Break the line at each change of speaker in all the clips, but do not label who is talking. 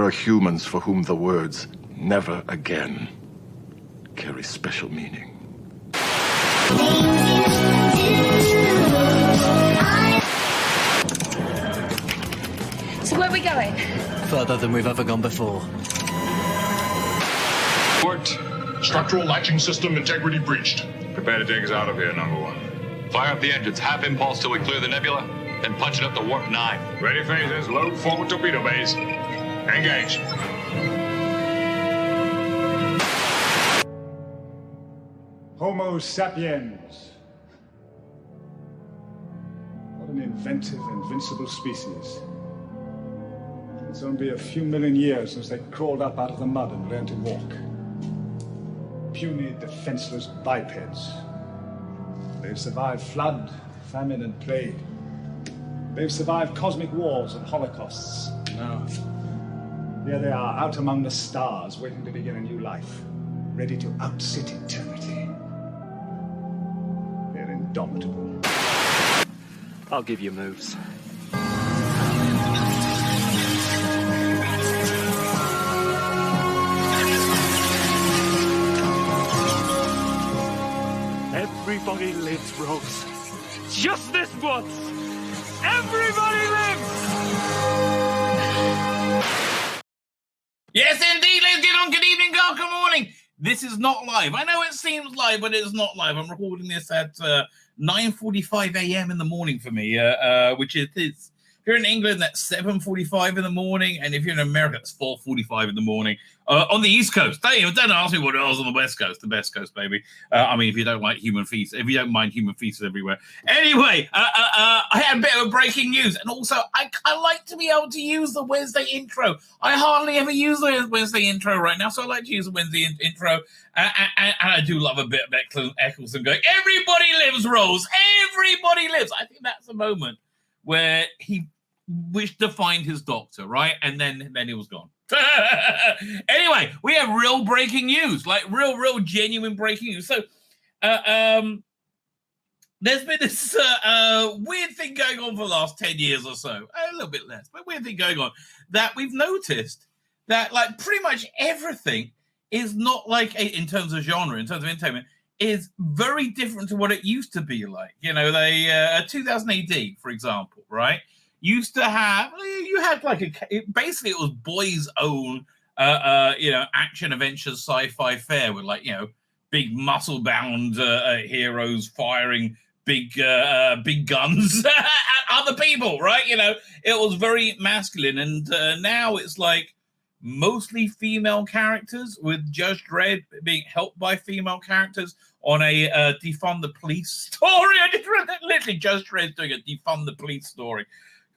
are humans for whom the words "never again" carry special meaning.
So where are we going?
Further than we've ever gone before.
Report. Structural latching system integrity breached.
Prepare to take us out of here, number one.
Fire up the engines, half impulse till we clear the nebula, then punch it up to warp 9.
Ready phasers, load forward torpedo bays. Engage.
Homo sapiens. What an inventive, invincible species. It's only a few million years since they crawled up out of the mud and learned to walk. Puny, defenseless bipeds. They've survived flood, famine, and plague. They've survived cosmic wars and holocausts. Now, here they are, out among the stars, waiting to begin a new life, ready to outsit eternity. They're indomitable.
I'll give you moves.
Everybody lives, Rose. Just this once. Everybody lives!
Yes, indeed, ladies and gentlemen. Good evening, good morning. This is not live. I know it seems live, but it is not live. I'm recording this at 9:45 a.m. in the morning for me, which it is. If you're in England, that's 7:45 in the morning, and if you're in America, it's 4:45 in the morning on the East Coast. Don't ask me what it was on the West Coast. The best coast, baby. I mean, if you don't like human feces, if you don't mind human feces everywhere. Anyway, I had a bit of breaking news, and also I like to be able to use the Wednesday intro. I hardly ever use the Wednesday intro right now, so I like to use the Wednesday intro, and I do love a bit of Eccleston going, "Everybody lives, Rose. Everybody lives." I think that's the moment where he wished to find his doctor, right? And then he was gone. Anyway, we have real breaking news, like real genuine breaking news. So there's been this weird thing going on for the last 10 years or so, a little bit less, but weird thing going on, that we've noticed that like pretty much everything is not like, in terms of genre, in terms of entertainment, is very different to what it used to be like. You know, they 2000 AD, for example, right? Used to have, you had like basically it was boys' own, action adventure sci-fi fair with like, big muscle-bound heroes firing big guns at other people, right? It was very masculine, and now it's like mostly female characters, with Judge Dredd being helped by female characters on a defund the police story. I just read that, literally Judge Dredd's doing a defund the police story.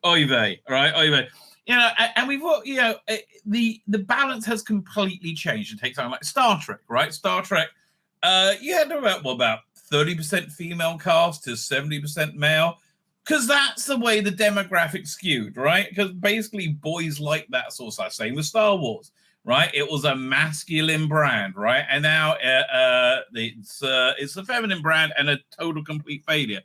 Oy vey, right? Oy vey. And we've got, the balance has completely changed. It takes time, like Star Trek, right? Star Trek, you had about 30% female cast to 70% male, because that's the way the demographic skewed, right? Because basically boys like that sort of stuff. Same with Star Wars, right? It was a masculine brand, right? And now it's a feminine brand and a total complete failure.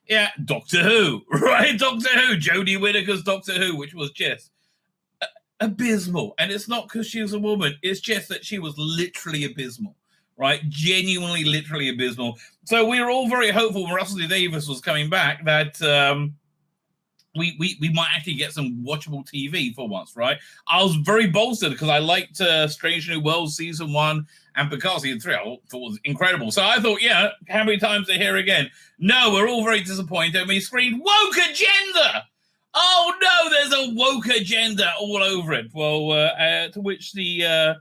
Yeah, Doctor Who, right? Doctor Who, Jodie Whittaker's Doctor Who, which was just abysmal. And it's not because she was a woman. It's just that she was literally abysmal, right? Genuinely, literally abysmal. So we were all very hopeful when Russell T Davies was coming back that we might actually get some watchable TV for once, right? I was very bolstered because I liked Strange New Worlds Season 1 and Picard Season 3. I thought it was incredible. So I thought, how many times to hear again? No, we're all very disappointed. We screamed, woke agenda! Oh no, there's a woke agenda all over it. Well, to which the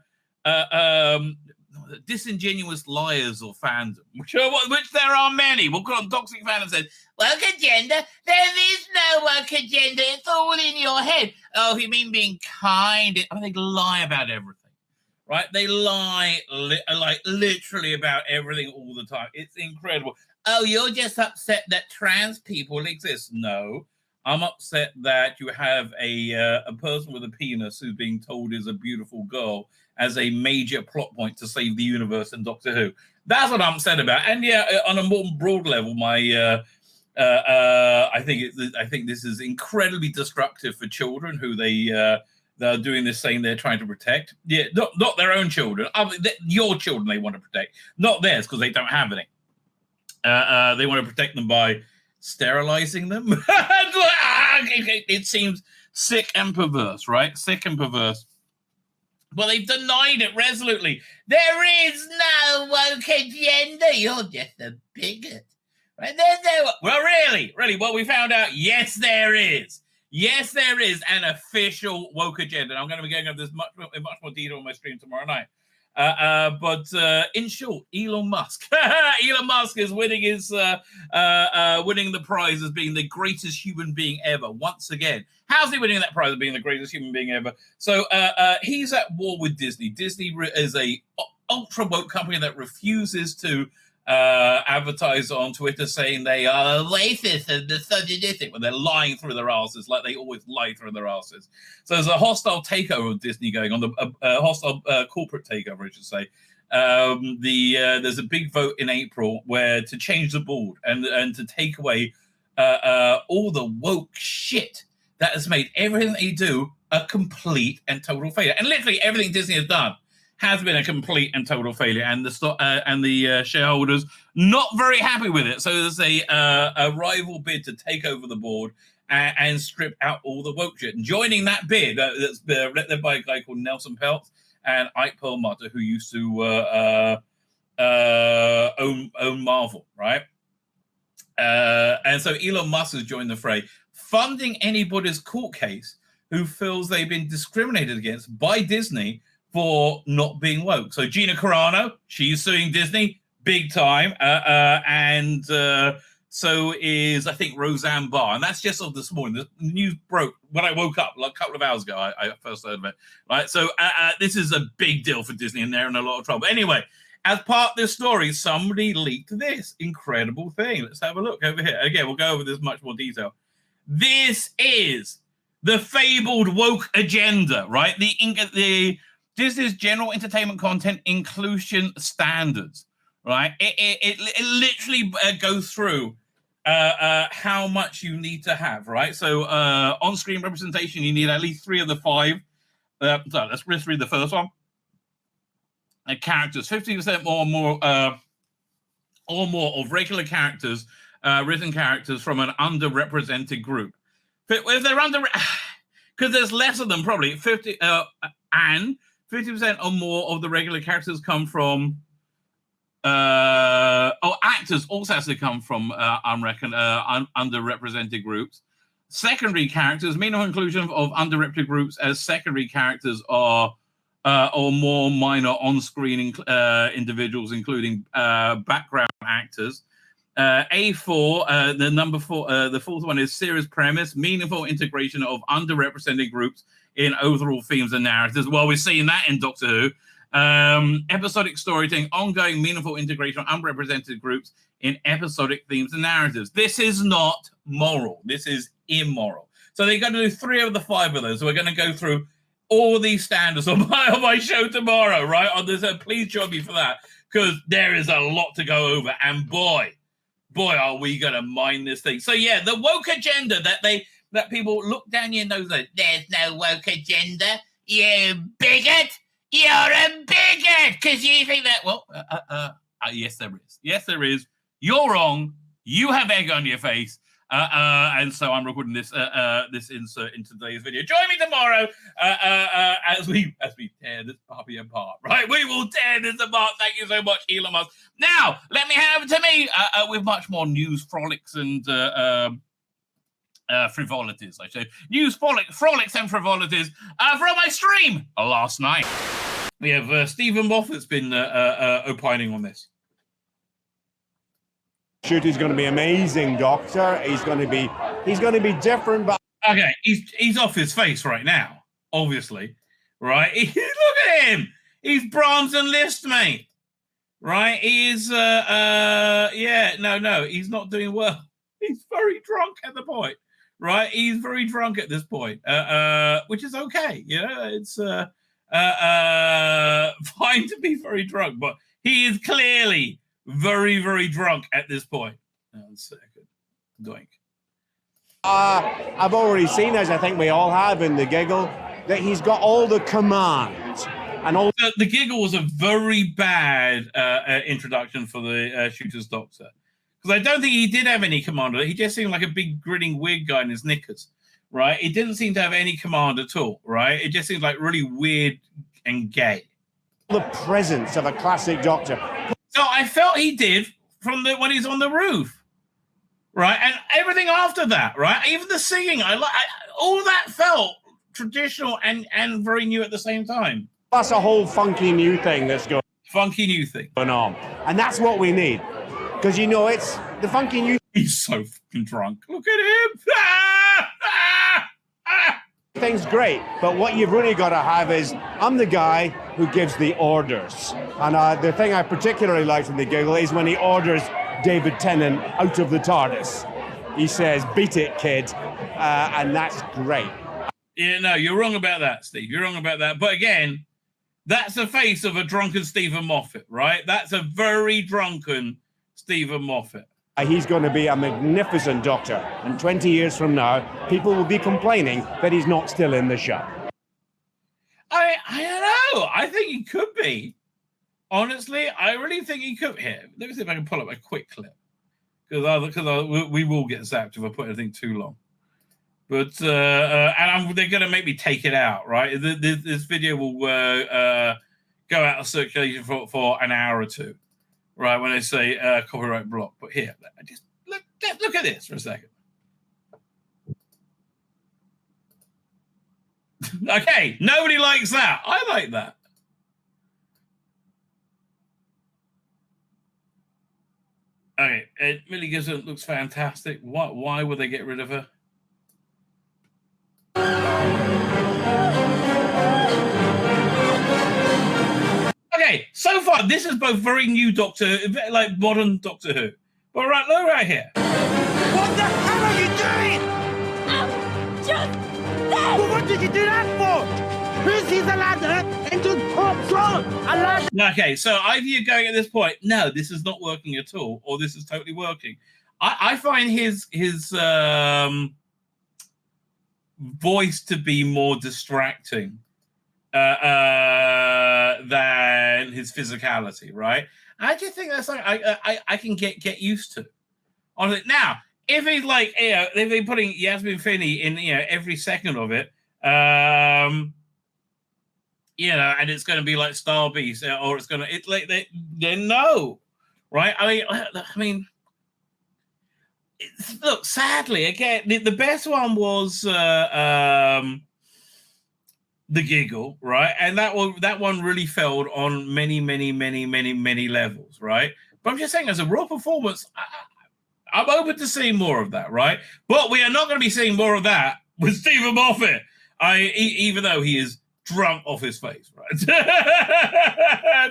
disingenuous liars of fandom, which there are many, we'll call them toxic fandom, said, woke agenda? There is no woke agenda. It's all in your head. Oh, you mean being kind? I mean, they lie about everything. Right? They lie like literally about everything all the time. It's incredible. Oh, you're just upset that trans people exist. No, I'm upset that you have a person with a penis who's being told is a beautiful girl as a major plot point to save the universe in Doctor Who. That's what I'm upset about. And on a more broad level, I think this is incredibly destructive for children who they that are doing this thing they're trying to protect. Yeah, not their own children, your children they want to protect, not theirs because they don't have any. They want to protect them by sterilizing them. It seems sick and perverse, right? Sick and perverse. Well, they've denied it resolutely. There is no woke agenda. You're just a bigot. Right? There's no... Well, really? Well, we found out, yes, there is. Yes, there is an official woke agenda. And I'm going to be going over this in much more detail on my stream tomorrow night. But in short, Elon Musk. Elon Musk is winning his winning the prize as being the greatest human being ever once again. How's he winning that prize of being the greatest human being ever? So he's at war with Disney. Disney is a ultra woke company that refuses to advertise on Twitter saying they are racist and misogynistic when they're lying through their asses like they always lie through their asses. So there's a hostile takeover of Disney going on, a hostile corporate takeover, I should say. There's a big vote in April where to change the board and to take away all the woke shit that has made everything they do a complete and total failure. And literally everything Disney has done has been a complete and total failure, and the shareholders not very happy with it. So there's a rival bid to take over the board and strip out all the woke shit. And joining that bid, that's led by a guy called Nelson Peltz and Ike Perlmutter, who used to own Marvel, right? And so Elon Musk has joined the fray, funding anybody's court case who feels they've been discriminated against by Disney for not being woke. So Gina Carano, she's suing Disney big time, and so is, I think, Roseanne Barr. And that's just of this morning. The news broke when I woke up, like a couple of hours ago, I first heard of it. Right, so this is a big deal for Disney, and they're in a lot of trouble. Anyway, as part of this story, somebody leaked this incredible thing. Let's have a look over here. Again, we'll go over this in much more detail. This is the fabled woke agenda, right? The Disney's general entertainment content inclusion standards, right? It literally goes through how much you need to have, right? So on-screen representation, you need at least 3 of the 5. So let's read the first one. Characters, 50% or more of regular characters, written characters from an underrepresented group. If they're because there's less of them, probably 50 and 50% or more of the regular characters come from, actors also has to come from underrepresented groups. Secondary characters, meaningful inclusion of underrepresented groups as secondary characters are or more minor on-screen individuals, including background actors. A4, the number 4, the fourth one is serious premise, meaningful integration of underrepresented groups in overall themes and narratives. Well, we're seeing that in Doctor Who. Episodic storytelling, ongoing meaningful integration of unrepresented groups in episodic themes and narratives. This is not moral. This is immoral. So they're going to do 3 of the 5 of those. So we're going to go through all these standards on my show tomorrow, right? On this, please join me for that, because there is a lot to go over. And boy, are we going to mine this thing. So yeah, the woke agenda that people look down your nose like, there's no woke agenda, you bigot. You're a bigot because you think that, well, yes, there is. Yes, there is. You're wrong. You have egg on your face. And so I'm recording this insert in today's video. Join me tomorrow as we tear this puppy apart. Right, we will tear this apart. Thank you so much, Elon Musk. Now let me hand over to me with much more news, frolics, and frivolities. I say news, frolics, and frivolities from my stream last night. We have Stephen Moffat's been opining on this.
Shoot, he's going to be amazing, Doctor. He's going to be different, but
okay, he's off his face right now, obviously, right? Look at him. He's bronze and list, mate. Right? He is no, he's not doing well. He's very drunk at the point, right? He's very drunk at this point, which is okay. You know, it's fine to be very drunk, but he is clearly very, very drunk at this point. One second. Doink.
I've already seen, as I think we all have, in the giggle. that he's got all the command and all.
The giggle was a very bad introduction for the Shooter's Doctor, because I don't think he did have any command. He just seemed like a big grinning weird guy in his knickers, right? He didn't seem to have any command at all, right? It just seemed like really weird and gay.
The presence of a classic Doctor.
So I felt he did from when he's on the roof, right? And everything after that, right? Even the singing, all that felt traditional and very new at the same time.
Plus a whole funky new thing that's going
on.
And that's what we need. Because, it's the funky new...
He's so fucking drunk. Look at him.
Thing's great, but what you've really got to have is, I'm the guy who gives the orders. And the thing I particularly liked in the giggle is when he orders David Tennant out of the TARDIS. He says, beat it, kid. And that's great.
Yeah, no, you're wrong about that, Steve. You're wrong about that. But again, that's the face of a drunken Stephen Moffat, right? That's a very drunken Stephen Moffat.
He's going to be a magnificent Doctor. And 20 years from now, people will be complaining that he's not still in the show.
I don't know. I think he could be. Honestly, I really think he could. Here, let me see if I can pull up a quick clip. Because we will get zapped if I put anything too long. But they're going to make me take it out, right? This video will go out of circulation for an hour or two, right? When they say copyright block. But here, just look at this for a second. Okay, nobody likes that. I like that. Okay, it really looks fantastic. Why would they get rid of her? Okay, so far this is both very new Doctor, like modern Doctor Who. But look right here.
What the hell are you doing?
Just
Well, what did you do that for? Who sees a ladder and just hops on a ladder?
Okay, so either you're going at this point, no, this is not working at all, or this is totally working. I find his voice to be more distracting than his physicality, right? I just think that's like I can get used to. Honestly, now if he's like, if they're putting Yasmin Finney in, every second of it, and it's going to be like Star Beast, or it's going to no, right? I mean. Look, sadly, again, the best one was the giggle, right? And that one really failed on many levels, right? But I'm just saying, as a raw performance, I'm open to seeing more of that, right? But we are not going to be seeing more of that with Stephen Moffat, even though he is drunk off his face, right?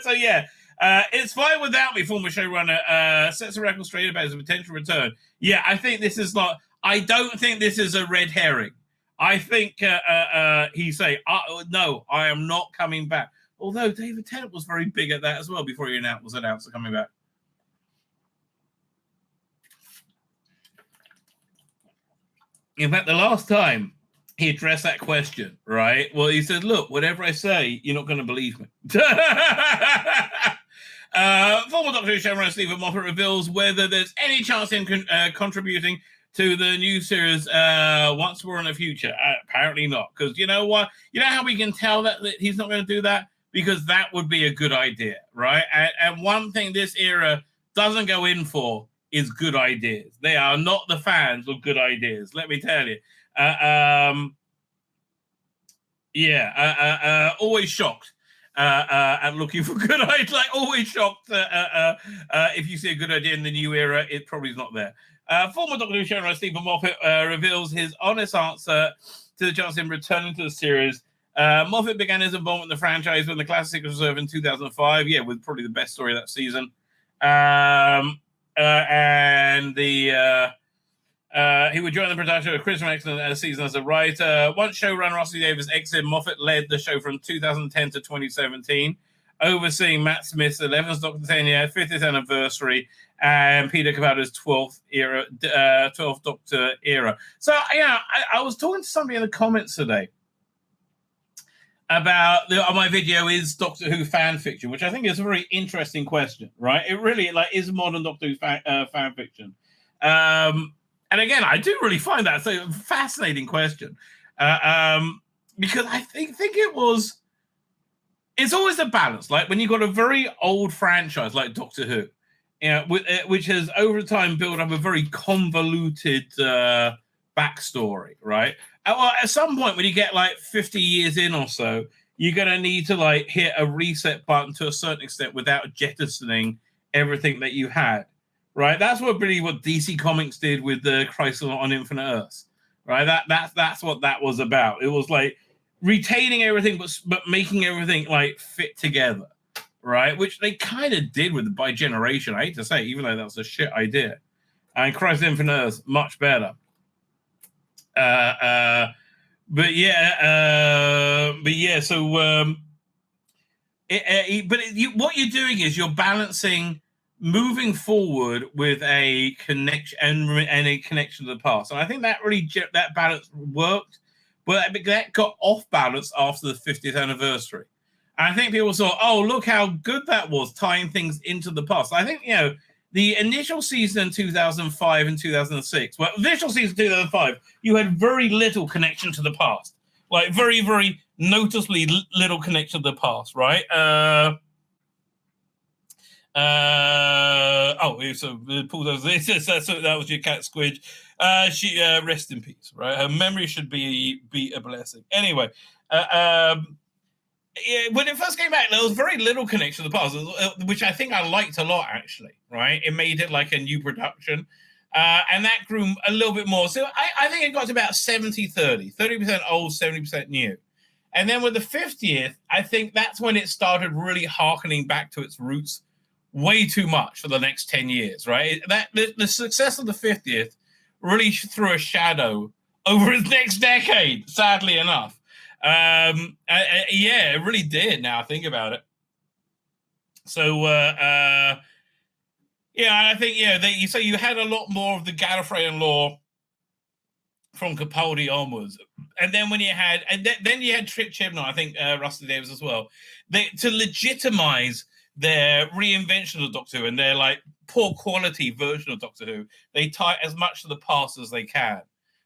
So yeah. It's fine without me, former showrunner. Sets the record straight about his potential return. Yeah, I think this is not. I don't think this is a red herring. I think he's saying, no, I am not coming back. Although David Tennant was very big at that as well before he was announced coming back. In fact, the last time he addressed that question, right? Well, he said, look, whatever I say, you're not going to believe me. Former Doctor Who showrunner Stephen Moffat reveals whether there's any chance in contributing to the new series Once More in the Future. Apparently not, because you know what? You know how we can tell that he's not going to do that? Because that would be a good idea, right? And one thing this era doesn't go in for is good ideas. They are not the fans of good ideas, let me tell you. Always shocked at looking for good ideas. Like always shocked if you see a good idea in the new era, it probably is not there. Former Doctor Who showrunner Stephen Moffat reveals his honest answer to the chance in returning to the series. Moffat began his involvement in the franchise when the classic was over in 2005. Yeah, with probably the best story of that season. He would join the production of Christmas excellent season as a writer. Once showrunner Rossi Davis exited, Moffat led the show from 2010 to 2017, overseeing Matt Smith's 11th Doctor tenure, 50th anniversary, and Peter Capaldi's 12th Doctor era. So, yeah, I was talking to somebody in the comments today, about on my video is Doctor Who fan fiction, which I think is a very interesting question, right? It really is modern Doctor Who fan fiction. And again, I do really find that a fascinating question because I think it's always a balance. Like when you've got a very old franchise like Doctor Who, which has over time built up a very convoluted backstory, right? Well, at some point when you get like 50 years in or so, you're going to need to like hit a reset button to a certain extent without jettisoning everything that you had, right? That's what DC Comics did with the Crisis on Infinite Earths, right? That's what that was about. It was like retaining everything, but making everything like fit together, right? Which they kind of did with the By Generation. I hate to say, even though that was a shit idea, and Crisis on Infinite Earths much better. So what you're doing is you're balancing moving forward with a connection and a connection to the past, and I think that really that balance worked, but that got off balance after the 50th anniversary. And I think people saw, oh, look how good that was, tying things into the past. I think the initial season in 2005 and 2006, well, initial season 2005, you had very little connection to the past, like very, very noticeably little connection to the past, right? So Paul does this. So that was your cat Squidge. She rest in peace, right? Her memory should be a blessing. Anyway, when it first came out, there was very little connection to the past, which I think I liked a lot, actually, right? It made it like a new production, and that grew a little bit more. So I think it got to about 70-30, 30% old, 70% new. And then with the 50th, I think that's when it started really hearkening back to its roots way too much for the next 10 years, right? The success of the 50th really threw a shadow over its next decade, sadly enough. It really did. Now I think about it. So I think so you had a lot more of the Gallifreyan lore from Capaldi onwards, and then when you had then you had Chibnall, I think Rusty Davies as well, to legitimize their reinvention of Doctor Who and their like poor quality version of Doctor Who. They tie as much to the past as they can,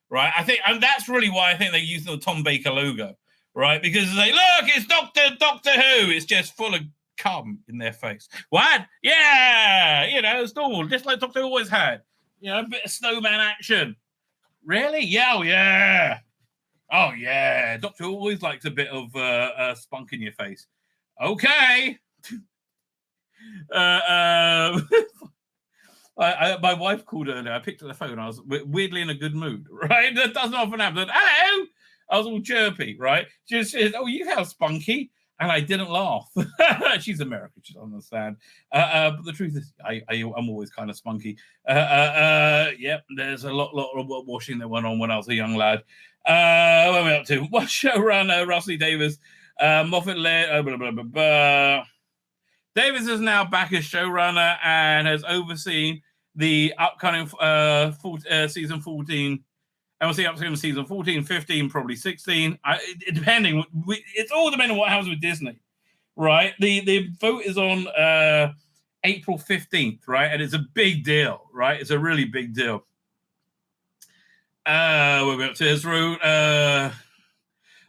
right? I think, and that's really why I think they use the Tom Baker logo. Right, because they look, it's Doctor Who. It's just full of cum in their face. What? Yeah, it's normal, just like Doctor Who always had. A bit of snowman action. Really? Yeah, oh yeah. Doctor Who always likes a bit of spunk in your face. Okay. My wife called earlier. I picked up the phone. I was weirdly in a good mood. Right, that doesn't often happen. Hello. I was all chirpy, right? She said, "Oh, you have spunky," and I didn't laugh. She's American; she doesn't understand. But the truth is, I'm always kind of spunky. There's a lot of washing that went on when I was a young lad. What are we up to? What showrunner? Rusty Davies, Moffat led. Blah, blah, blah, blah. Davies is now back as showrunner and has overseen the upcoming season 14. And we'll see up to season 14, 15, probably 16. Depending, it's all depending on what happens with Disney, right? The vote is on April 15th, right? And it's a big deal, right? It's a really big deal. We're up to his route. The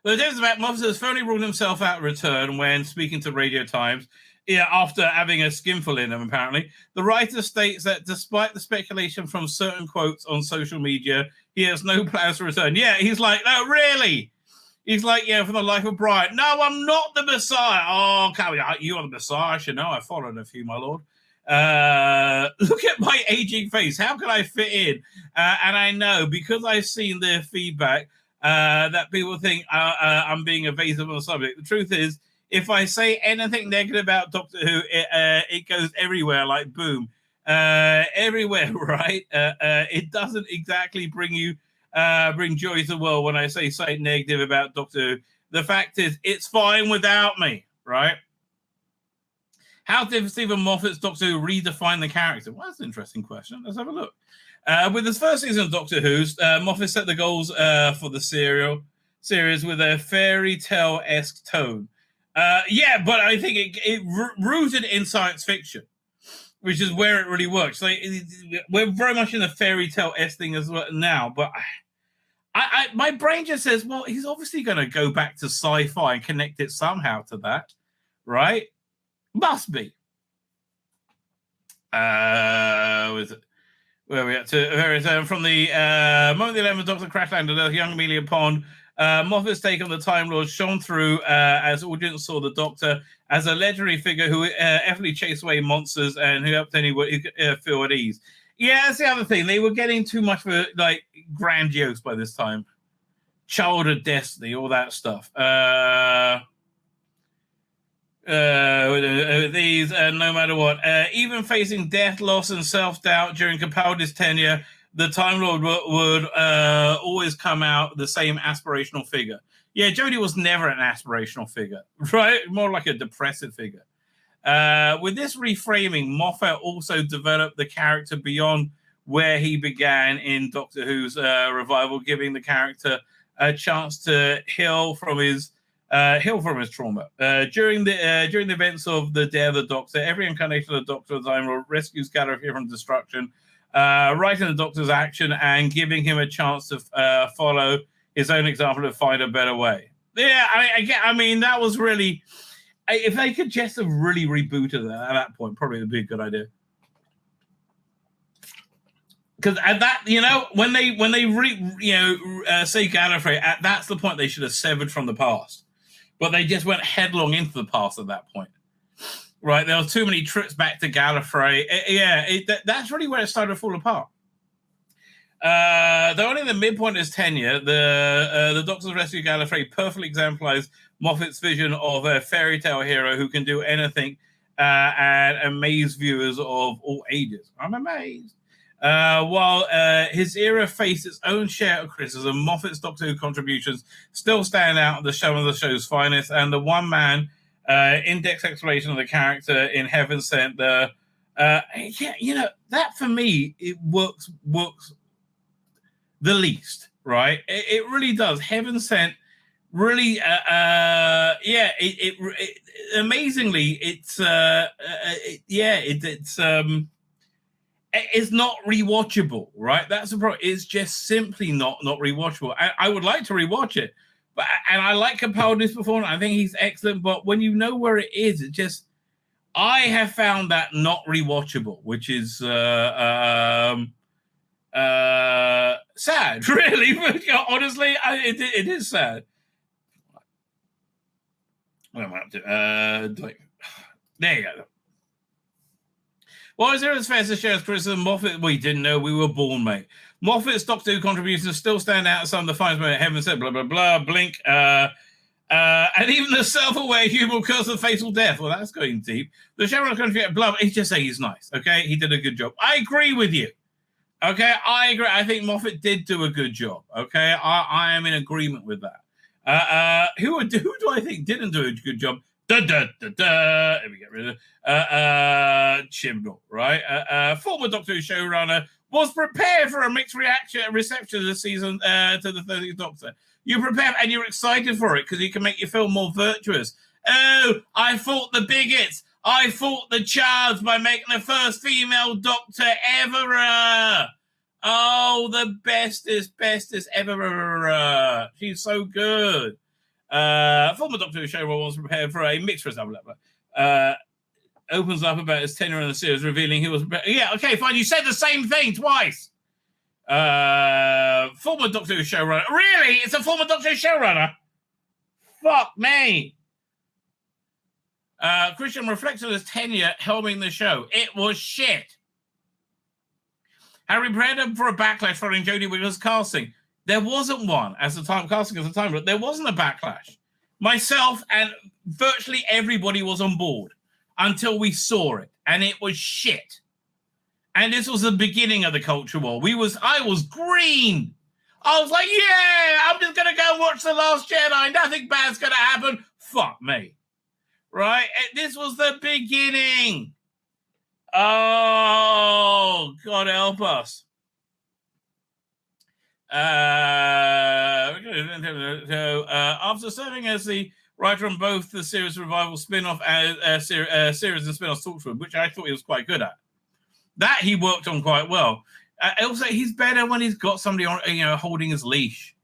difference about Moffat has finally ruled himself out of return when speaking to Radio Times. Yeah, after having a skinful in him, apparently. The writer states that despite the speculation from certain quotes on social media, he has no plans to return. Yeah, he's like, no, really? He's like, yeah, for the life of Brian. No, I'm not the Messiah. Oh, you are the Messiah. You know, I followed a few, my lord. Look at my aging face. How can I fit in? And I know, because I've seen their feedback, that people think I'm being evasive on the subject. The truth is, if I say anything negative about Doctor Who, it goes everywhere like boom. Everywhere, right? It doesn't exactly bring joy to the world when I say something negative about Doctor Who. The fact is, it's fine without me, right? How did Stephen Moffat's Doctor Who redefine the character? Well, that's an interesting question. Let's have a look. With his first season of Doctor Who, Moffat set the goals for the serial. series with a fairy tale-esque tone. Yeah, but I think it rooted in science fiction, which is where it really works. Like we're very much in the fairy tale-esque thing as well now, but my brain just says, well, he's obviously going to go back to sci-fi and connect it somehow to that, right? Must be. Was it? Where are we at to? From the moment the 11th Doctor crash landed on young Amelia Pond, Moffat's take on the Time Lord shone through as audience saw the Doctor as a legendary figure who effortlessly chased away monsters and who helped anyone feel at ease. Yeah, that's the other thing. They were getting too much for like grandiose by this time. Child of Destiny, all that stuff. These, no matter what, even facing death, loss, and self-doubt during Capaldi's tenure, the Time Lord would always come out the same aspirational figure. Yeah, Jodie was never an aspirational figure, right? More like a depressive figure. With this reframing, Moffat also developed the character beyond where he began in Doctor Who's revival, giving the character a chance to heal from his trauma. During the events of the Day of the Doctor, every incarnation of the Doctor of the Time Lord rescues Gallifrey from destruction, writing the Doctor's action and giving him a chance to follow his own example and find a better way. Yeah, I mean that was really. If they could just have really rebooted that at that point, probably would be a good idea. Because at that, when they say Gallifrey, that's the point they should have severed from the past. But they just went headlong into the past at that point. Right? There were too many trips back to Gallifrey. That's really where it started to fall apart. Though only the midpoint of his tenure, the Doctor's Rescue Gallifrey perfectly exemplifies Moffat's vision of a fairy tale hero who can do anything and amaze viewers of all ages. I'm amazed. While his era faced its own share of criticism, Moffat's Doctor Who contributions still stand out at the show of the show's finest, and the one-man in-depth exploration of the character in Heaven Sent, that for me, it works the least, right? It really does. Heaven Sent really, amazingly, it's not rewatchable, right? That's the problem. It's just simply not rewatchable. I would like to rewatch it, and I like Capaldi's performance. I think he's excellent, but when you know where it is, it just I have found that not rewatchable, which is sad, really. Honestly, it is sad. What am I up to? There you go. Well, is there as fair to share as criticism? Moffat, we didn't know we were born, mate. Moffat's Doctor Who contributions still stand out as some of the finest moments Heaven Sent, blah, blah, blah, Blink, and even the self-aware humor curse of fatal death. Well, that's going deep. The Showrunner contribution, blah, he's just saying he's nice, okay? He did a good job. I agree with you. Okay, I agree. I think Moffat did do a good job. Okay, I am in agreement with that. Who do I think didn't do a good job? Let me get rid of Chibnall, right? Former Doctor Who showrunner was prepared for a mixed reception this season to the 30th Doctor. You prepared and you're excited for it because it can make you feel more virtuous. Oh, I fought the bigots. I fought the Chards by making the first female Doctor ever. Oh, the bestest ever. She's so good. Former Doctor Who showrunner was prepared for a mixed result. Opens up about his tenure in the series, revealing he was prepared. Yeah, okay, fine. You said the same thing twice. Former Doctor Who showrunner. Really? It's a former Doctor Who showrunner? Fuck me. Christian reflects on his tenure helming the show. It was shit. Harry prepared for a backlash following Jodie Whittaker's casting. There wasn't one at the time, casting at the time, but there wasn't a backlash. Myself and virtually everybody was on board until we saw it, and it was shit. And this was the beginning of the culture war. I was green. I was like, yeah, I'm just going to go watch The Last Jedi. Nothing bad's going to happen. Fuck me. Right? This was the beginning. Oh, God help us. after serving as the writer on both the series revival spin-off series and spin-off Torchwood, which I thought he was quite good at. That he worked on quite well. Also, he's better when he's got somebody on, holding his leash.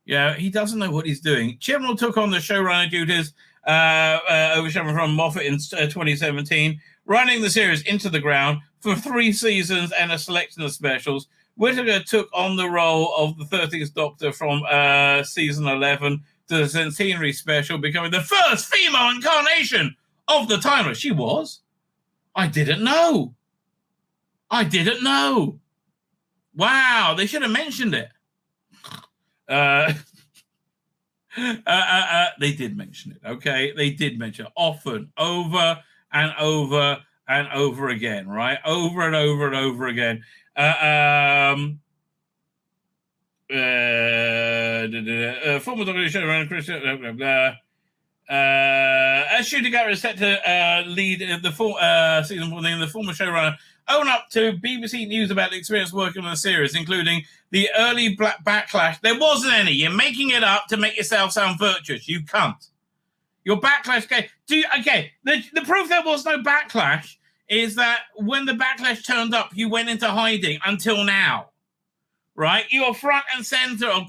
He doesn't know what he's doing. Chibnall took on the showrunner duties over Showrunner from Moffat in 2017, running the series into the ground for 3 seasons and a selection of specials. Whittaker took on the role of the 13th Doctor from season 11 to the centenary special, becoming the first female incarnation of the Timeless. She was? I didn't know. Wow, they should have mentioned it. They did mention it, okay? They did mention it often, over and over and over again, right? Over and over and over again. Former Doctor Showrunner Christian, as Shooting Garrett is set to lead the season 14, the former showrunner own up to BBC News about the experience working on the series, including the early backlash. There wasn't any. You're making it up to make yourself sound virtuous. You can't. Your backlash. The proof there was no backlash is that when the backlash turned up, you went into hiding until now. Right? You were front and center of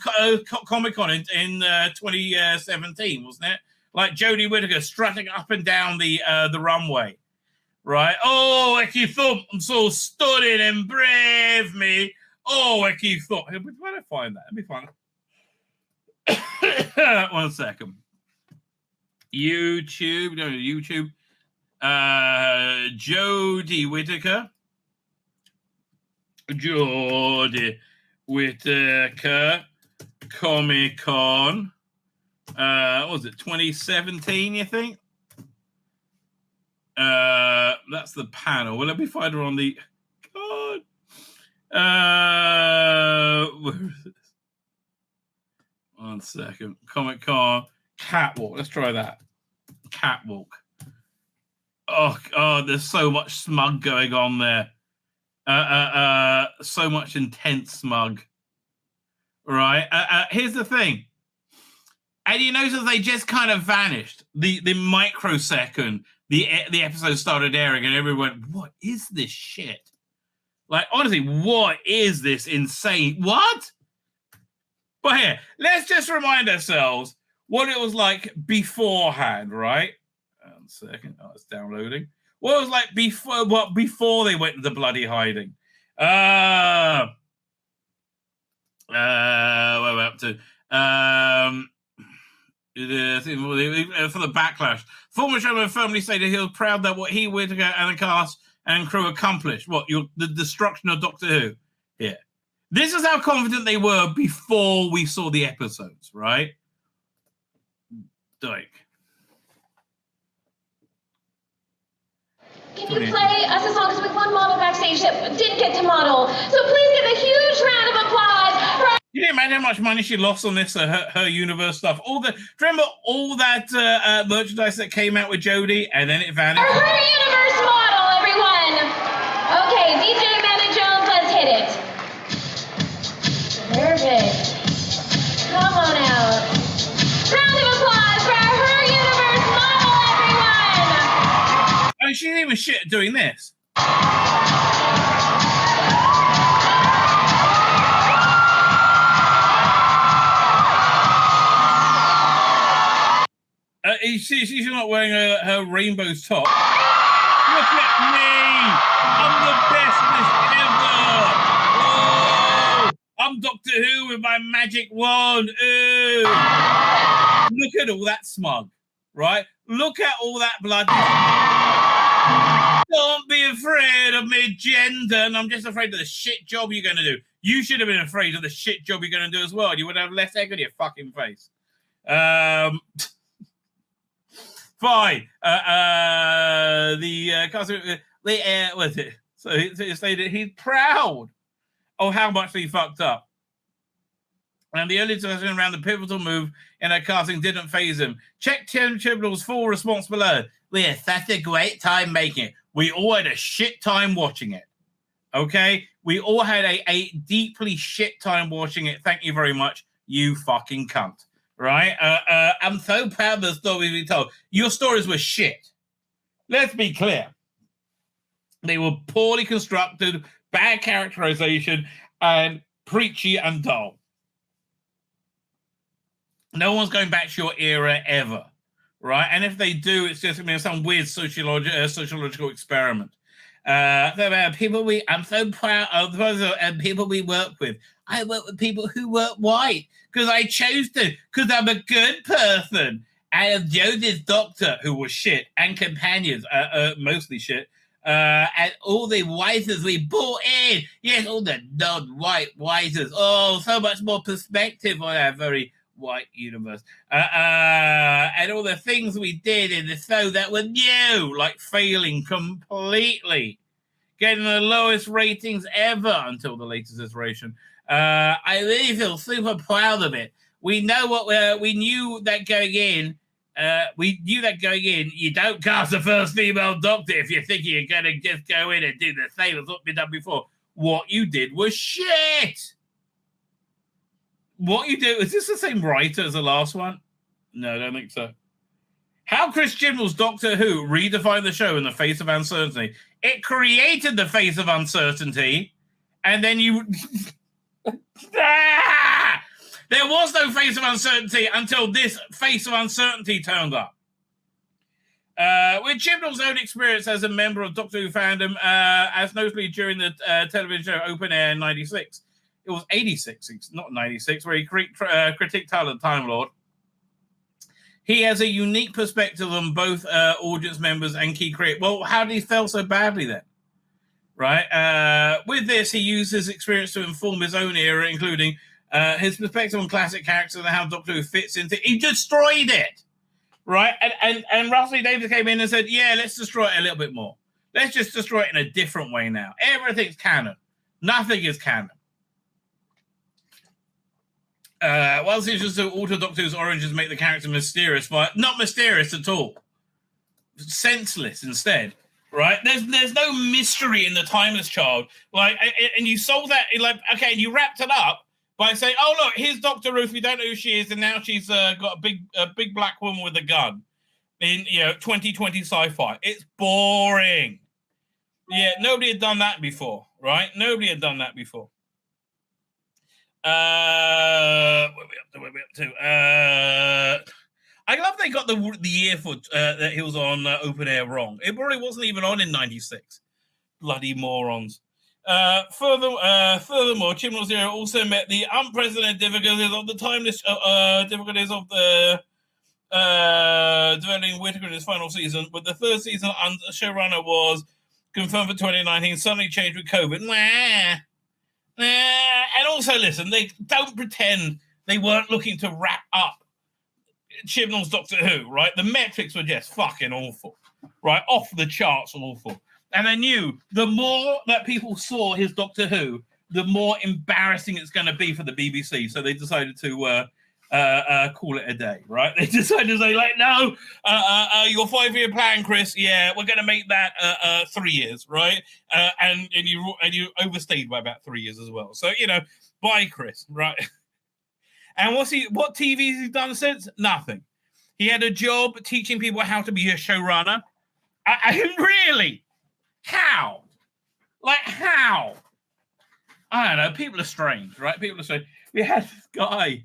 Comic-Con in 2017, wasn't it? Like Jodie Whittaker strutting up and down the runway. Right? Oh, Eki Thump, I'm so stunning and brave, me. Oh, Eki Thump. Where did I find that? Let me find it. 1 second. YouTube. Jodie Whittaker. Jodie Whittaker. Comic-Con. What was it, 2017, you think? That's the panel. Well, let me find her on the... God. Where is this? 1 second. Comic-Con. Catwalk. Let's try that. Catwalk. Oh, there's so much smug going on there. So much intense smug. Right? Here's the thing. And you notice they just kind of vanished. The microsecond the episode started airing, and everyone went, "What is this shit?" Like, honestly, what is this insane? What? But here, let's just remind ourselves what it was like beforehand, right? 1 second. Oh, it's downloading. What it was like before they went into bloody hiding. Where we're up to. For the backlash. Former showman firmly stated he was proud that what he, Whittaker, and the cast and crew accomplished. The destruction of Doctor Who. Here. This is how confident they were before we saw the episodes, right? Can
you play us a song? Because we have one model backstage that didn't get to model. So please give a huge round of applause for...
You didn't imagine how much money she lost on this, her universe stuff. Remember all that merchandise that came out with Jodie, and then it vanished?
For her universe model, everyone. Okay, DJ Amanda Jones, let's hit it. Perfect. Come on out. Round of applause for her universe model, everyone.
I mean, she didn't even shit at doing this. She's not wearing her rainbow's top. Look at me! I'm the bestest ever! Oh, I'm Doctor Who with my magic wand. Ooh. Look at all that smug, right? Look at all that blood. Don't be afraid of me, gender. And I'm just afraid of the shit job you're going to do. You should have been afraid of the shit job you're going to do as well. You would have less egg on your fucking face. Fine. What is it? So he stated he's proud of how much he fucked up. And the early discussion around the pivotal move in her casting didn't faze him. Check Tim Chibnall's full response below. We had such a great time making it. We all had a shit time watching it. Okay? We all had a deeply shit time watching it. Thank you very much. You fucking cunt. Right? I'm so proud of the stories we told. Your stories were shit. Let's be clear. They were poorly constructed, bad characterization, and preachy and dull. No one's going back to your era ever, right? And if they do, it's just going to be some weird sociological experiment. I'm so proud of the people we work with. I work with people who work white because I chose to, because I'm a good person. I have Joseph's doctor, who was shit, and companions, mostly shit, and all the wisers we brought in. Yes, all the non-white wisers. Oh, so much more perspective on our very white universe. And all the things we did in the show that were new, like failing completely, getting the lowest ratings ever until the latest iteration. I really feel super proud of it. We know what we knew that going in. You don't cast the first female doctor if you're thinking you're going to just go in and do the same as what we've done before. What you did was shit. What you did, is this the same writer as the last one? No, I don't think so. How Chris Chibnall's Doctor Who redefined the show in the face of uncertainty. It created the face of uncertainty, and then you... There was no face of uncertainty until this face of uncertainty turned up. With Chibnall's own experience as a member of Doctor Who fandom, as notably during the television show Open Air in 96. It was 86, not 96, where he critiqued Tyler the Time Lord. He has a unique perspective on both audience members and key creators. Well, how did he feel so badly then? Right? With this, he used his experience to inform his own era, including his perspective on classic characters and how Doctor Who fits into it. He destroyed it, right? And Russell Davies came in and said, yeah, let's destroy it a little bit more. Let's just destroy it in a different way now. Everything's canon. Nothing is canon. Whilst it's just to alter Doctor Who's origins make the character mysterious, but not mysterious at all. Senseless instead, right? There's no mystery in the Timeless Child. Like, and you solved that, like, okay, and you wrapped it up by saying, oh, look, here's Dr. Ruth, we don't know who she is, and now she's got a big black woman with a gun in, 2020 sci-fi. It's boring. Yeah, nobody had done that before, right? Nobody had done that before. Where are we up to? I love they got the year for that he was on Open Air wrong. It probably wasn't even on in 96. Bloody morons. Furthermore, Chibnall's era also met the unprecedented difficulties of the timeless difficulties of the developing Whittaker in his final season. But the third season showrunner was confirmed for 2019. Suddenly changed with COVID. And also, listen, they don't pretend they weren't looking to wrap up Chibnall's Doctor Who, right? The metrics were just fucking awful, right? Off the charts awful. And they knew the more that people saw his Doctor Who, the more embarrassing it's going to be for the BBC. So they decided to call it a day, right? They decided to say, like, no, your 5-year plan, Chris, yeah, we're going to make that 3 years, right? And you overstayed by about 3 years as well. So, bye, Chris, right? And what TV has he done since? Nothing. He had a job teaching people how to be a showrunner. I really? How? Like, how? I don't know. People are strange, right? People are strange. We had this guy,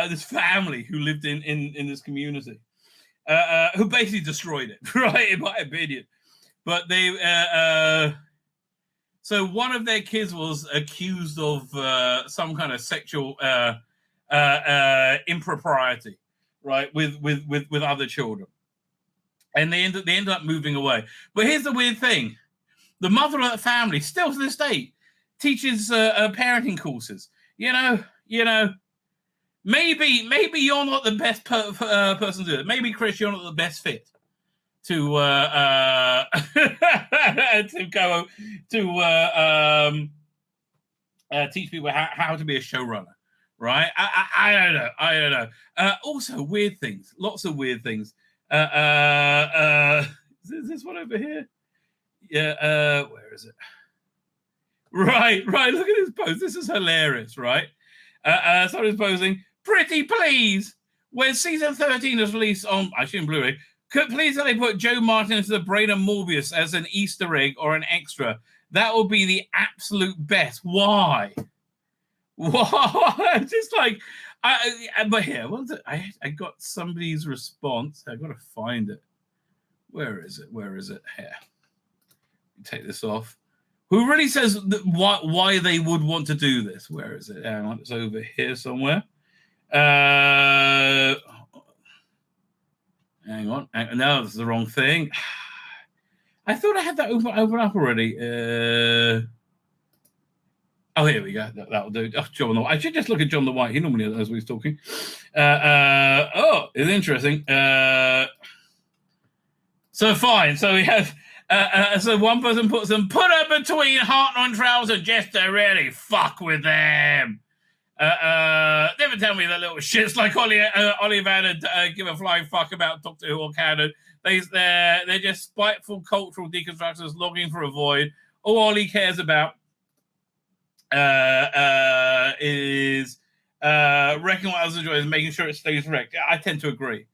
this family who lived in this community, who basically destroyed it, right? In my opinion. But they, so one of their kids was accused of some kind of sexual impropriety, right, with other children, and they ended up moving away. But here's the weird thing: the mother of the family, still to this day, teaches parenting courses. Maybe you're not the best person to do it. Maybe, Chris, you're not the best fit to go to teach people how to be a showrunner, right? I don't know. Also, weird things. Lots of weird things. Is this one over here? Yeah. Where is it? Right. Look at this post. This is hilarious, right? Somebody's posing. Pretty please, when season 13 is released on, actually in Blu-ray, could please they put Joe Martin into the brain of Morbius as an Easter egg or an extra? That would be the absolute best. Why? Why? Just like, but here, I got somebody's response. I got to find it. Where is it? Here. Take this off. Who really says why they would want to do this? Where is it? Hang on, it's over here somewhere. Hang on. No, this is the wrong thing. I thought I had that open up already. Oh, here we go. That'll do. Oh, John the White. I should just look at John the White. He normally knows when he's talking. Oh, it's interesting. So fine. So we have. So one person puts them, put her between Hartnell and Trouser just to really fuck with them. Never tell me that little shits like Ollie Vanner give a flying fuck about Doctor Who or Canon. They're just spiteful cultural deconstructors longing for a void. All Ollie cares about is wrecking what others enjoy, is making sure it stays wrecked. I tend to agree.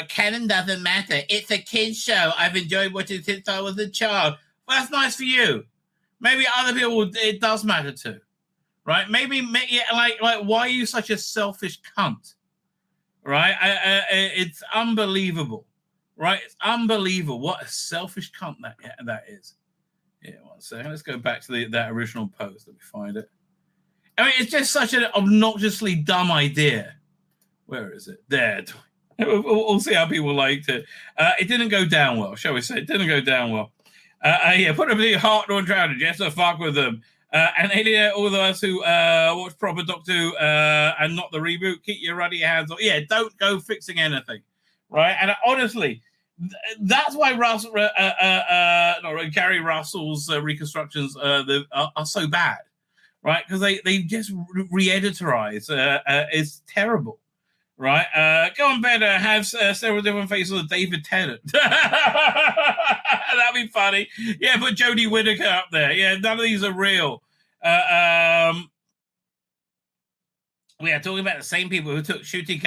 Canon doesn't matter. It's a kid's show. I've enjoyed watching since I was a child. Well, that's nice for you. Maybe other people, it does matter too. Right? Maybe like why are you such a selfish cunt? Right? It's unbelievable. Right? It's unbelievable. What a selfish cunt that is. Yeah, 1 second. Let's go back to that original post. Let me find it. I mean, it's just such an obnoxiously dumb idea. Where is it? There. We'll see how people liked it. It didn't go down well, shall we say? It didn't go down well. Yeah, put a big heart on Trouser just to fuck with them. And alienate all of us who watch proper Doctor Who and not the reboot. Keep your ruddy hands on. Yeah, don't go fixing anything, right? And honestly, that's why Gary Russell's reconstructions are so bad, right? Because they just re-editorize. It's terrible, right? Go on better, have several different faces of David Tennant. That'd be funny. Yeah, put Jodie Whittaker up there. Yeah, none of these are real. We are talking about the same people who took the Shooty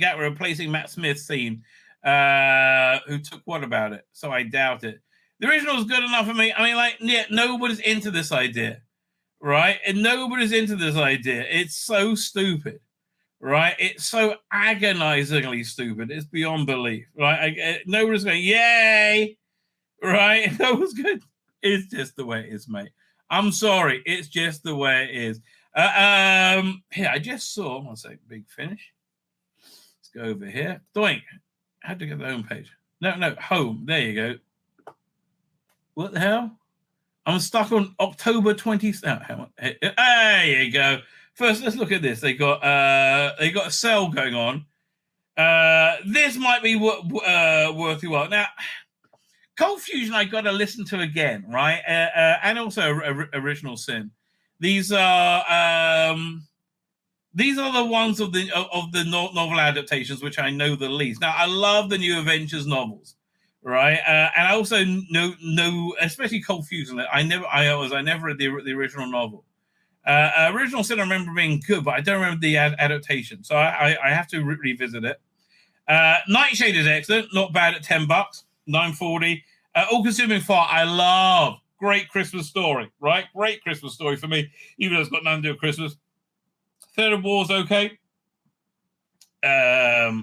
Gatwa replacing Matt Smith's scene. Who took what about it? So I doubt it. The original is good enough for me. I mean, like, yeah, nobody's into this idea, right? And nobody's into this idea. It's so stupid, right? It's so agonizingly stupid. It's beyond belief, right? Nobody's going, yay, right? No one's good. It's just the way it is, mate. I'm sorry. It's just the way it is. Here, I just saw, one second, big finish. Let's go over here. Doink. I had to get the home page. No, home. There you go. What the hell? I'm stuck on October 20th. Oh, hang on. There you go. First, let's look at this. They got a sale going on. This might be worth your while. Now, Cold Fusion, I got to listen to again, right? And also Original Sin. These are the ones of the novel adaptations which I know the least. Now, I love the new Avengers novels, right? And I also know, especially Cold Fusion. I never read the original novel. Original Sin I remember being good, but I don't remember the adaptation, so I have to revisit it. Nightshade is excellent, not bad at $10, $9.40. All Consuming Fire, I love. Great Christmas story, right? Great Christmas story for me, even though it's got nothing to do with Christmas. Third of War's okay. So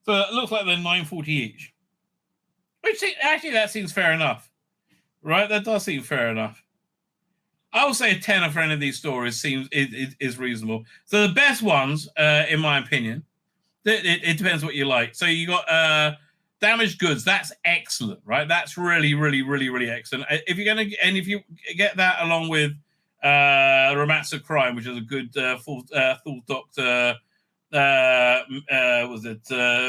it looks like they're $9.40 each. Which actually that seems fair enough, right? That does seem fair enough. I would say a tenner for any of these stories is reasonable. So the best ones, in my opinion, it depends what you like. So you got Damaged Goods. That's excellent, right? That's really, really, really, really excellent. If you get that along with Romance of Crime, which is a good full Doctor, was it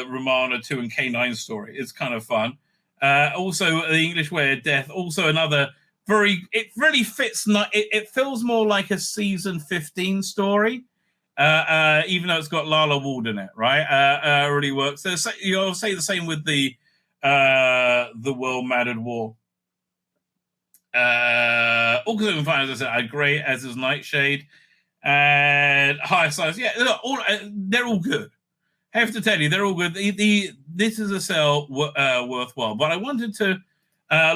Romana 2 and K9 story? It's kind of fun. Also, The English Way of Death. Also, another it really fits. It feels more like a season 15 story, even though it's got Lala Ward in it, right? Really works. So you'll say the same with the World Mattered War. All Consuming Fire, as I said, I agree, as is Nightshade. and higher size. Yeah, look, they're all good. I have to tell you, they're all good. This is a sale worthwhile. But I wanted to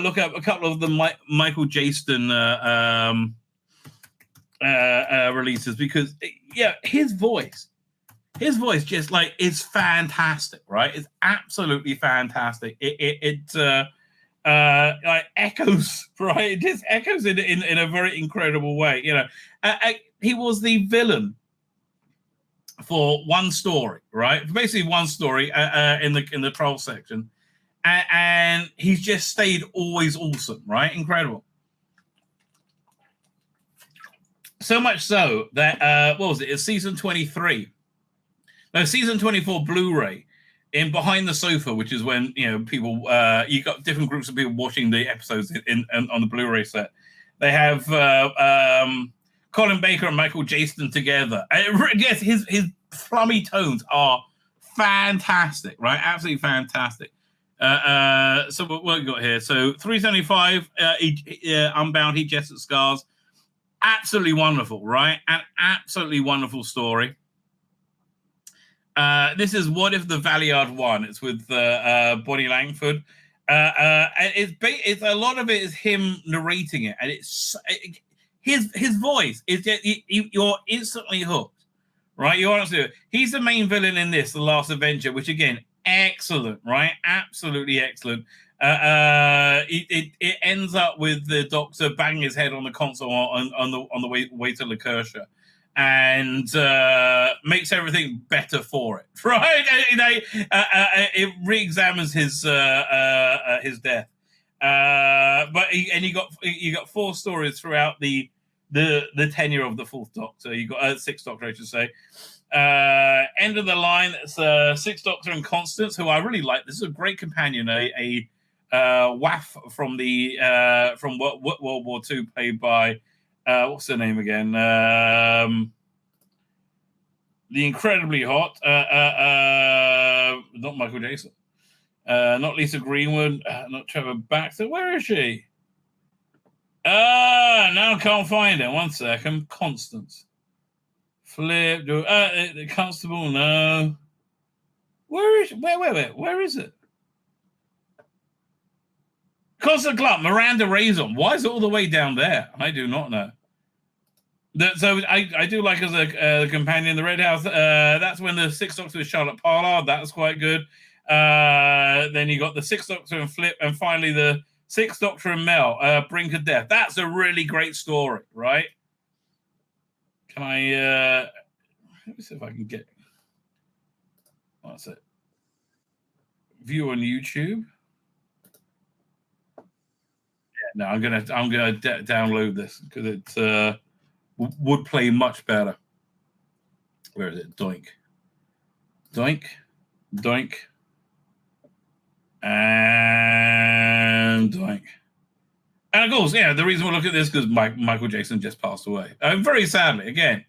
look up a couple of the Michael Jayston releases because, yeah, his voice just like is fantastic, right? It's absolutely fantastic. It like echoes, right? It just echoes in a very incredible way. You know, he was the villain for one story, right? Basically, one story in the troll section, and he's just stayed always awesome, right? Incredible. So much so that what was it? It's season 23. No, season 24 Blu-ray. In Behind the Sofa, which is when people you got different groups of people watching the episodes on the Blu-ray set. They have Colin Baker and Michael Jayston together. Yes, his flummy tones are fantastic, right? Absolutely fantastic. So what we got here? So 375, Unbound, He Jests at Scars. Absolutely wonderful, right? An absolutely wonderful story. This is What If the Valiard Won. It's with Bonnie Langford. It's a lot of it is him narrating it, and his voice is just, you're instantly hooked, right? You're honestly, he's the main villain in this, The Last Adventure, which again, excellent, right? Absolutely excellent. It ends up with the Doctor banging his head on the console on the way to Lacursha. And makes everything better for it, right? It re-examines his death, but you got 4 stories throughout the tenure of the 4th Doctor. You got 6th Doctor, I should say. End of the line. That's 6th Doctor and Constance, who I really like. This is a great companion, a waif from World War II, played by. What's her name again? The incredibly hot, not Michael Jayston, not Lisa Greenwood, not Trevor Baxter. Where is she? Now I can't find it. 1 second. Constance. Flip. Constable. No. Where is she? Where is it? Constance Clark. Miranda Raison. Why is it all the way down there? I do not know. So I do like as a companion, the Red House. That's when the 6th Doctor is Charlotte Pollard. That's quite good. Then you got the 6th Doctor and Flip, and finally the 6th Doctor and Mel, Brink of Death. That's a really great story, right? Can I? Let me see if I can get. What's it? View on YouTube. Yeah, no, I'm gonna download this because it's. Would play much better. Where is it? Doink. Doink. Doink. And doink. And of course, the reason we look at this is because Michael Jayston just passed away. Very sadly, again.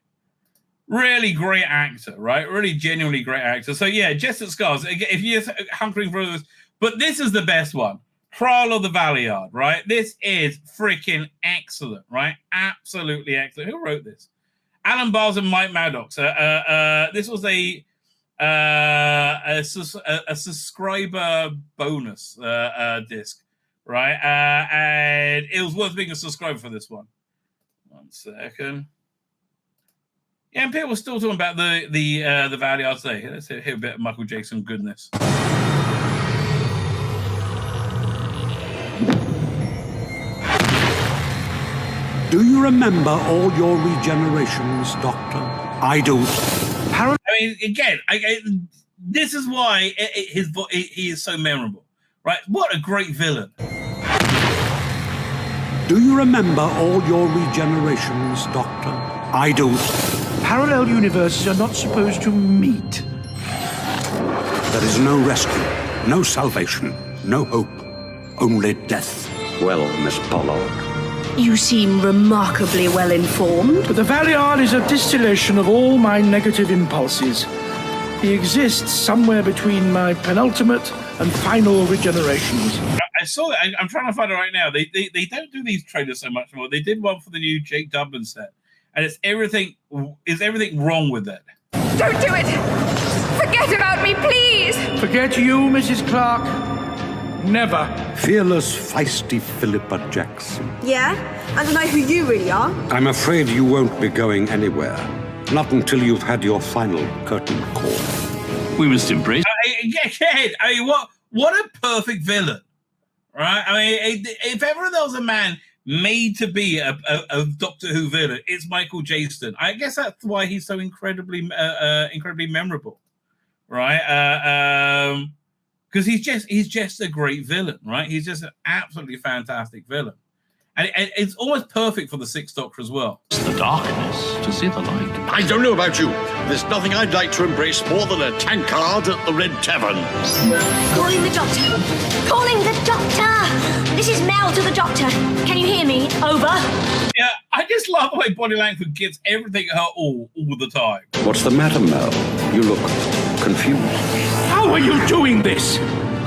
Really great actor, right? Really genuinely great actor. So yeah, Jests at Scars. If you're hunkering for this, but this is the best one. Trial of the Valiard, right? This is freaking excellent, right? Absolutely excellent. Who wrote this? Alan Bars and Mike Maddox. This was a subscriber bonus disc, right? And it was worth being a subscriber for this one. 1 second. Yeah, and people were still talking about the Valiard today. Let's hear a bit of Michael Jayston goodness.
Do you remember all your regenerations, Doctor? I do.
I mean, again, this is why he is so memorable, right? What a great villain.
Do you remember all your regenerations, Doctor? I do.
Parallel universes are not supposed to meet.
There is no rescue, no salvation, no hope, only death. Well, Miss Pollard.
You seem remarkably well informed.
But the Valiard is a distillation of all my negative impulses. He exists somewhere between my penultimate and final regenerations.
I saw it. I'm trying to find it right now. They don't do these trailers so much more. They did one for the new Jake Dublin set. and it's everything wrong with it.
Don't do it! Forget about me, please!
Forget you, Mrs. Clark? Never.
Fearless, feisty Philippa Jackson.
Yeah? I don't know who you really are.
I'm afraid you won't be going anywhere. Not until you've had your final curtain call.
We must embrace. I mean, what a perfect villain, right? I mean, if ever there was a man made to be a Doctor Who villain, it's Michael Jayston. I guess that's why he's so incredibly memorable, right? Because he's just a great villain, right? He's just an absolutely fantastic villain. And it's almost perfect for the Sixth Doctor as well.
It's the darkness to see the light.
I don't know about you. There's nothing I'd like to embrace more than a tankard at the Red Tavern.
Calling the doctor. Calling the doctor. This is Mel to the doctor. Can you hear me? Over.
Yeah, I just love the way Bonnie Langford gives everything her all the time.
What's the matter, Mel? You look confused.
How are you doing this?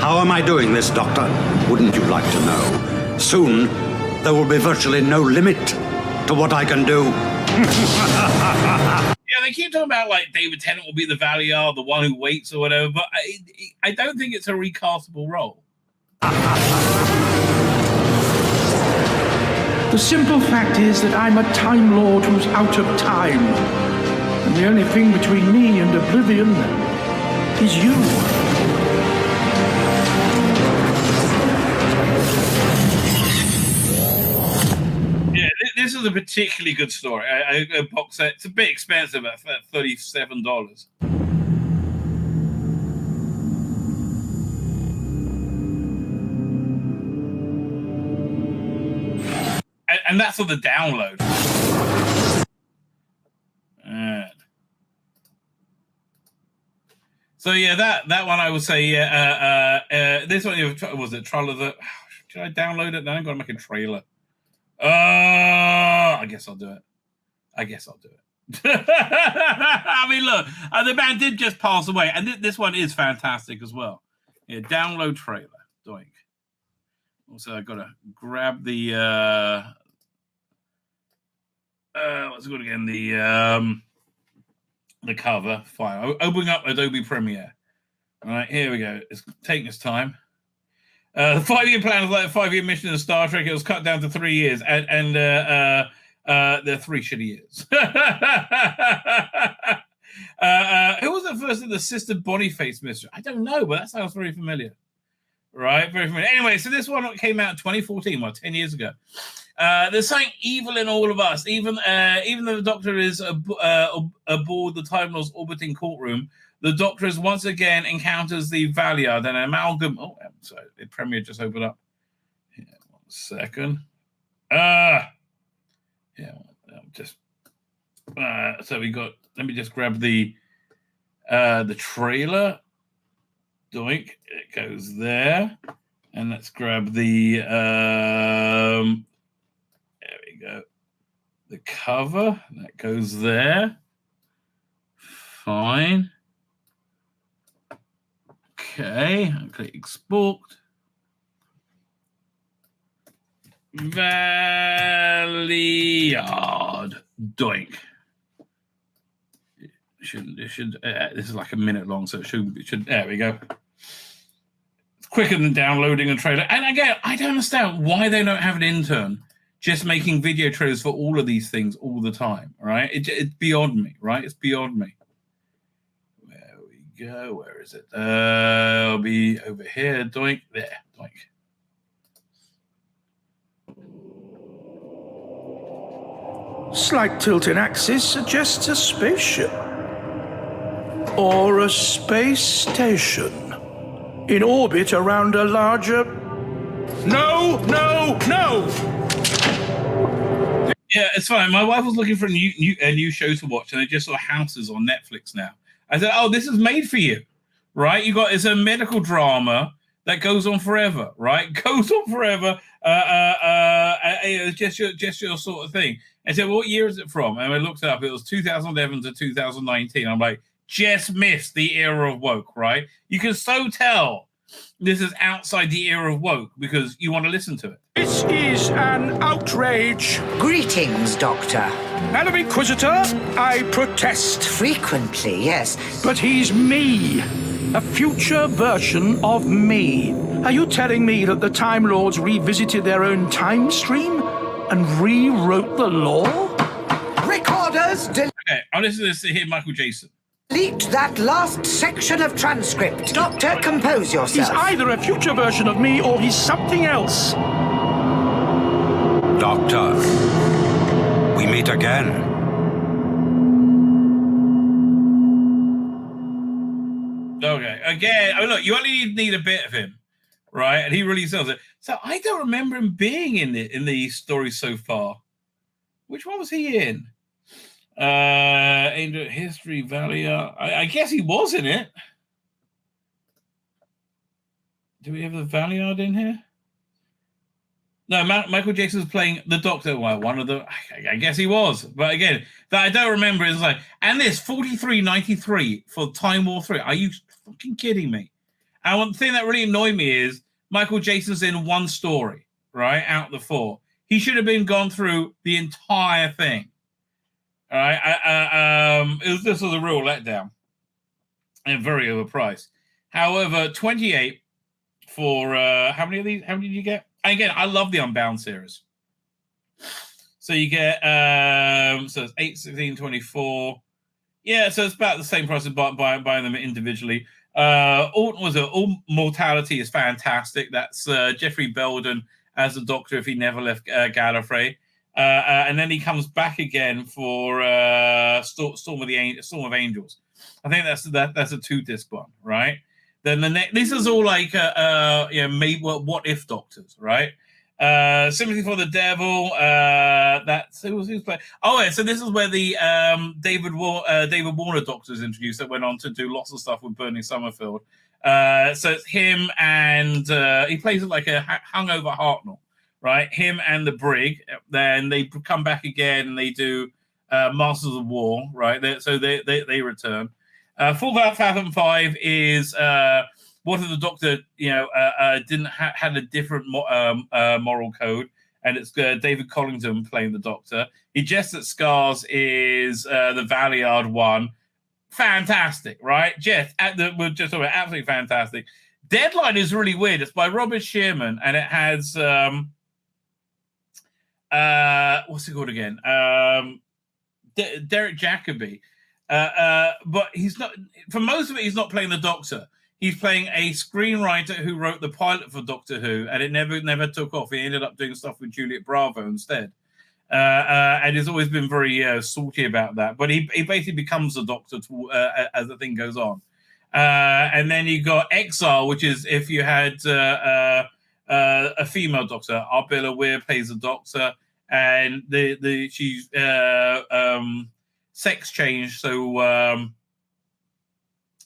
How am I doing this, Doctor? Wouldn't you like to know? Soon, there will be virtually no limit to what I can do.
Yeah, they keep talking about like David Tennant will be the Valiant, the one who waits or whatever, but I don't think it's a recastable role.
The simple fact is that I'm a Time Lord who's out of time. And the only thing between me and oblivion is you.
This is a particularly good story. A box set. It's a bit expensive at $37. And that's on the download. So yeah, that one I would say. This one was it. Trial of the. Should I download it? Then I'm gonna make a trailer. I guess I'll do it. I mean, look, the band did just pass away, and this one is fantastic as well. Yeah, download trailer. Doink. Also, I've got to grab the what's it called again? The cover file. Opening up Adobe Premiere. All right, here we go. It's taking its time. The 5-year plan was like a 5-year mission in Star Trek. It was cut down to 3 years, and there are 3 shitty years. Who was the first in the Sister Boniface mystery? I don't know, but that sounds very familiar. Right, very familiar. Anyway, so this one came out in 2014, 10 years ago. There's something evil in all of us. Even though the Doctor is aboard the Time Lord's orbiting courtroom, the Doctor once again encounters the Valiant, an amalgam. Oh, sorry, the Premiere just opened up. Yeah, 1 second. So we got. Let me just grab the trailer. Doink, it goes there, and let's grab the. There we go. The cover that goes there. Fine. Okay, click export. Valiant. Doink. It should. This is like a minute long, so it should. There we go. It's quicker than downloading a trailer. And again, I don't understand why they don't have an intern just making video trailers for all of these things all the time. Right? It's beyond me. Right? It's beyond me. There we go. Where is it? I'll be over here. Doink. There. Doink.
Slight tilt in axis suggests a spaceship. Or a space station. In orbit around a larger... No!
Yeah, it's fine. My wife was looking for a new show to watch, and I just saw Houses on Netflix now. I said, "Oh, this is made for you, right? It's a medical drama that goes on forever, right? Goes on forever. It's just your sort of thing." I said, "What year is it from?" And I looked it up. It was 2011 to 2019. I'm like, just missed the era of woke, right? You can so tell this is outside the era of woke because you want to listen to it.
This is an outrage.
Greetings, Doctor.
Madam Inquisitor, I protest.
Frequently, yes.
But he's me. A future version of me. Are you telling me that the Time Lords revisited their own time stream and rewrote the law?
Recorders,
Okay, I'm listening to hear Michael Jayston.
delete that last section of transcript. Doctor, compose yourself.
He's either a future version of me or he's something else.
Doctor, we meet again.
Okay, again, I mean, look, you only need a bit of him, right? And he really sells it. So I don't remember him being in the story so far. Which one was he in? Angel History, Valia. I guess he was in it. Do we have the Valiard in here? No, Michael Jayston's playing the Doctor. Well, one of the. I guess he was, but again, that I don't remember. Is like, and this 43.93 for Time War 3. Are you fucking kidding me? And one thing that really annoyed me is Michael Jayston's in one story, right, out of the 4. He should have been gone through the entire thing. All right, this was a real letdown and very overpriced. However, 28 for how many of these? How many did you get? Again, I love the Unbound series. So you get so it's 8, 16, 24. Yeah, so it's about the same price as buying them individually. All Mortality is fantastic. That's Jeffrey Belden as the Doctor if he never left Gallifrey. And then he comes back again for Storm of Angels. I think that's a 2-disc one, right? Then the next, this is all like maybe what if Doctors, right? Sympathy for the Devil. That's who's playing. Oh yeah, so this is where the David Warner Doctors introduced that went on to do lots of stuff with Bernie Summerfield. So it's him and he plays it like a hungover Hartnell, right? Him and the Brig. Then they come back again and they do Masters of War, right? They return. Full Fathom 5 is what if the Doctor, didn't had a different moral code, and it's David Collington playing the Doctor. He Jests at Scars is the Valiard one. Fantastic, right? We're just talking about absolutely fantastic. Deadline is really weird. It's by Robert Shearman, and it has what's it called again? Derek Jacobi. But he's not, for most of it, he's not playing the Doctor. He's playing a screenwriter who wrote the pilot for Doctor Who, and it never took off. He ended up doing stuff with Juliet Bravo instead. And he's always been very salty about that. But he basically becomes the Doctor as the thing goes on. And then you got Exile, which is if you had a female Doctor. Arbella Weir plays the Doctor, and she's sex change, so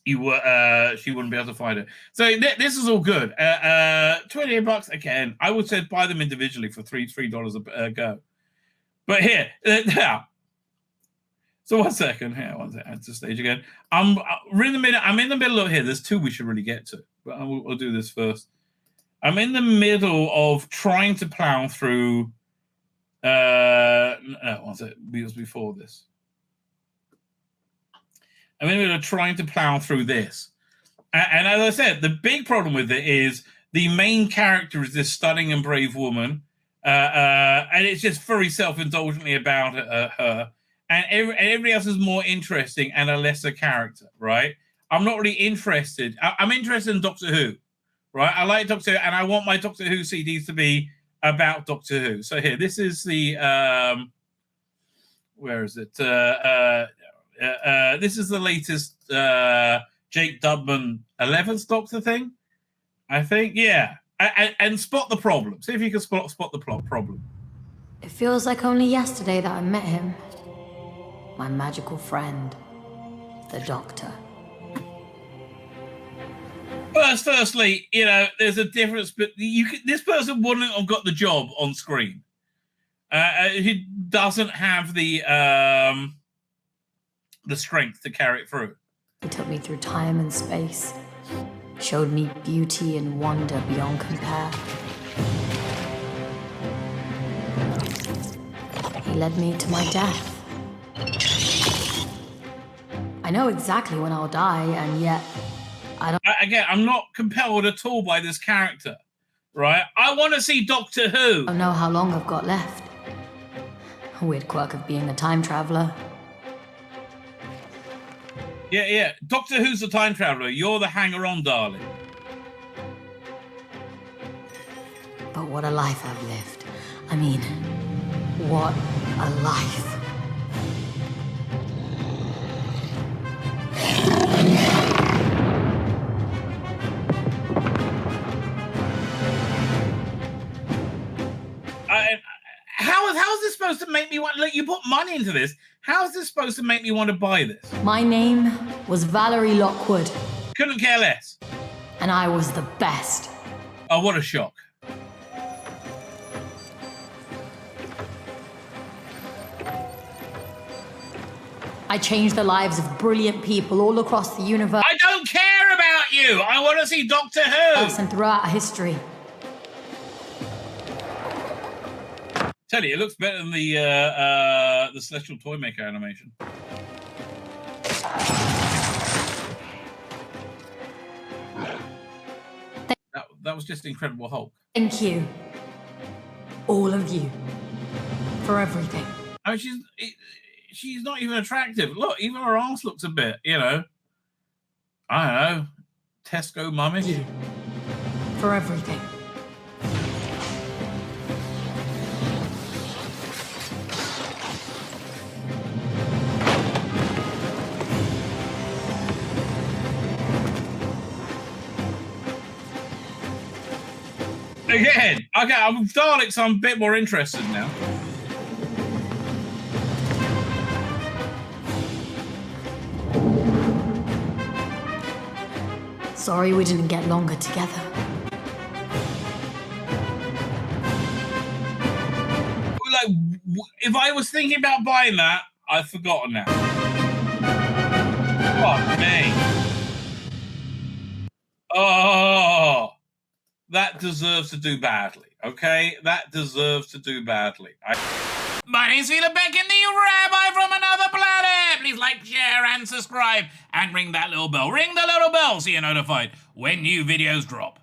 she wouldn't be able to find it. So this is all good. $28 again. I would say buy them individually for $3 a go. But here now. So 1 second. Here, 1 second. Add to stage again. I'm in the middle of here. There's 2 we should really get to, but we'll do this first. I'm in the middle of trying to plow through. No, 1 second. It was before this. I mean, we're trying to plow through this. And as I said, the big problem with it is the main character is this stunning and brave woman. And it's just very self-indulgently about her. And everybody else is more interesting and a lesser character, right? I'm not really interested. I'm interested in Doctor Who, right? I like Doctor Who, and I want my Doctor Who CDs to be about Doctor Who. So here, this is the... where is it? This is the latest Jake Dudman 11th Doctor thing, I think. Yeah. And spot the problem. See if you can spot the problem.
It feels like only yesterday that I met him. My magical friend, the Doctor.
Firstly, there's a difference, but this person wouldn't have got the job on screen. He doesn't have the strength to carry it through.
He took me through time and space, showed me beauty and wonder beyond compare. He led me to my death. I know exactly when I'll die, and yet I don't...
Again, I'm not compelled at all by this character, right? I want to see Doctor Who.
I don't know how long I've got left. A weird quirk of being a time traveler.
Yeah. Doctor Who's the time traveler. You're the hanger-on, darling.
But what a life I've lived. I mean, what a life.
How's this supposed to make me want... Look, you put money into this. How's this supposed to make me want to buy this?
My name was Valerie Lockwood.
Couldn't care less.
And I was the best.
Oh, what a shock.
I changed the lives of brilliant people all across the universe.
I don't care about you. I want to see Doctor Who.
And throughout history.
Tell you, it looks better than the Celestial Toymaker animation. That was just Incredible Hulk.
Thank you, all of you, for everything.
I mean, she's not even attractive. Look, even her ass looks a bit, I don't know, Tesco mummy.
You, for everything.
Again, okay, I'm Daleks, so I'm a bit more interested now.
Sorry we didn't get longer together.
Like, if I was thinking about buying that, I've forgotten now. Fuck me. Oh, that deserves to do badly, okay? That deserves to do badly. My name's Tzvi Lebetkin, the Rabbi from another planet. Please like, share, and subscribe. And ring that little bell. Ring the little bell so you're notified when new videos drop.